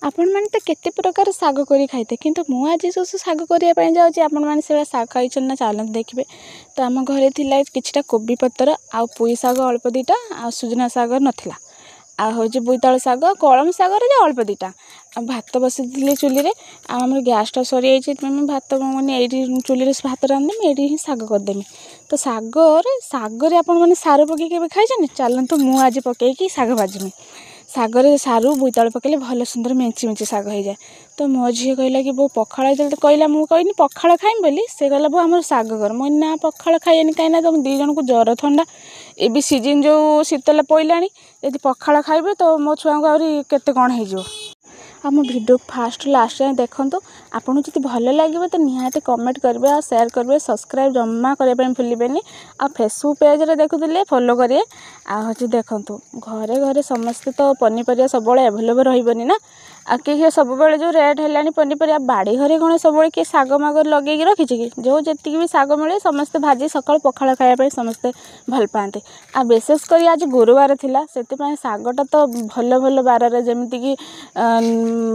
आपण मैंने तो केते प्रकार साग करी खाइते किंतु मु आज जो साग करने जाऊँगी आपण मैंने से साग खाई ना चलते देखिए। तो आम घरे थिला किछटा कोबी पतर आ पुई साग अल्प दीटा आ सुजना साग नथिला आ हूँ बोईतालु साग कलम सागर अल्प दीटा भात बसई चुली आम गैसटा सरी जाइए भात मैंने ये चुली भात रांधदेमी ये ही साग करदेमी। तो सागर मैंने सार पकई खाई चलते मु आज पकईकी साग भाजमी। सागर सारू बोईतालु पकड़े भल सुंदर मेंची मेंची साग हो जाए। तो मो झी कहला कि बो पखाड़ जो कहला मुझे कहनी पखाड़ खाइम बोली से कहला बो आम साग कर मुझे ना पखाड़ खाइनी कहीं तुम दी जन को जर थंडा ए सीजन जो शीतल पड़ला यदि पखाड़ खाइबे तो मो छुआ को आहरी केते कौन हो। आम वीडियो फास्ट लास्ट जाए देखूँ आपको जब भल लगे तो निहाती कमेंट करेंगे और शेयर करेंगे सब्सक्राइब जमा करने भूलें आ फेसबुक पेज देखुले फॉलो करेंगे आ हूँ देखूँ घरे घरे समस्ते तो पनीपरिया सब एभेलेबल रही ना आ किए सब जो रेट है पनीपरिया बाड़ी घरे कौन सब किए साग माग लगे रखी कि जो जी भी साग मिले समस्ते भाजी सकाल पखाड़ खायापी समस्ते भल पाते आ विशेषकर आज गुरुवार थिला से सागटा तो भल भल बार जमीक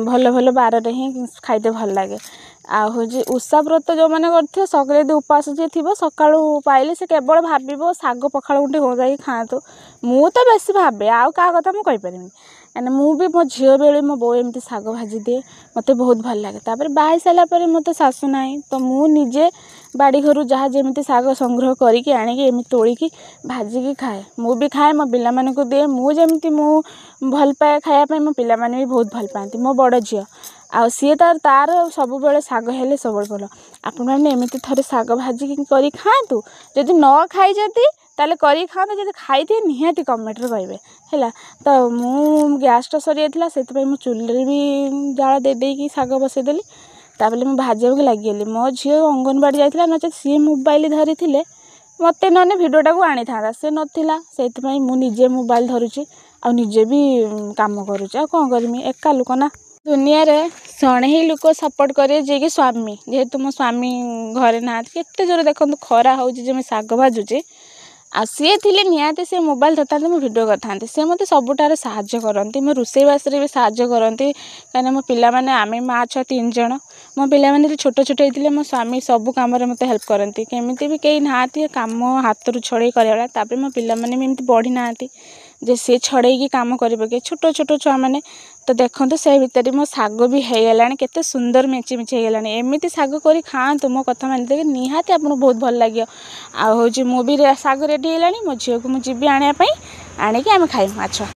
भल भल बार ही खाइते भल लगे। आ हूँ उषा व्रत जो मैंने कर सकाले यदि उपास जी थी सका पाइले से केवल भाव साग पखाड़ गुंटे हो जाए खातु मु तो बेसी भावे आउ क्या कथा मुझे कहीं मु भी मो झील बेले मो बो एमती साग भाजी दिए मत बहुत भल लगे। तापर बाई सारापर मत शाशु ना तो मुझे बाड़ी घर जहाँ जमी साग संग्रह करके आणिकी तोड़िकी भाजिकी खाए मु भी खाए मो पिला मानकु दिए मुझे मु भल पाए खायापी मो पिला माने भी बहुत भल पाती मो बड़ झील आ सी तार सब बेले साग हेले सब भल आपण मैंने एमती थे साग भाजिकी करी खातु जदि न खाई ताले करी खाते जब खाई थे निहाती कमेंट करेंगे है। तो मु गैसटा सरी जाता से मु चुल्ली भी जाल देदेकी साग बसईदेली तापर मुझे भाजक लगिगली मो झी अंगनवाड़ी जाता नचे सी मोबाइल धरी थे मत ना भिडटा को आनी था से नाला से मुझे मोबाइल धरुची आ निजे भी कम करुचे कौन करमी एका लोक ना दुनिया रे सणे ही लोक सपोर्ट करे जे कि स्वामी जेहेतु मो स्वामी घरे ना केते जोर देखो खरा हो साग भाजुचे आ सी थे निहाती से मोबाइल धरता मुझे भिडियो करते सी मत सबुठार साहाଯ୍य करती मो रोसईबास भी साहाଯ୍य करती कहीं मो पिला माने आमे माँ छुआ 3 जन मो पिला माने छोट छोट होते मो स्वामी सब कम मत हेल्प करती केमी भी कहीं ना कम हाथ रू छड़े कर मो पिला माने भी एमती बढ़ी ना जे सी छड़े कम कर छोट छोट छुआ मैंने। तो देखो से भितर मो साग भी हो गलानी केते सुंदर मेची मेची हो गलानी एमती साग करी खातु मो कथा मानिदे निहाती आपको बहुत भल लगे। आ हूँ मु भी साग रेडी है मो झील को मुझे आने आनिकी आम खाई माछ।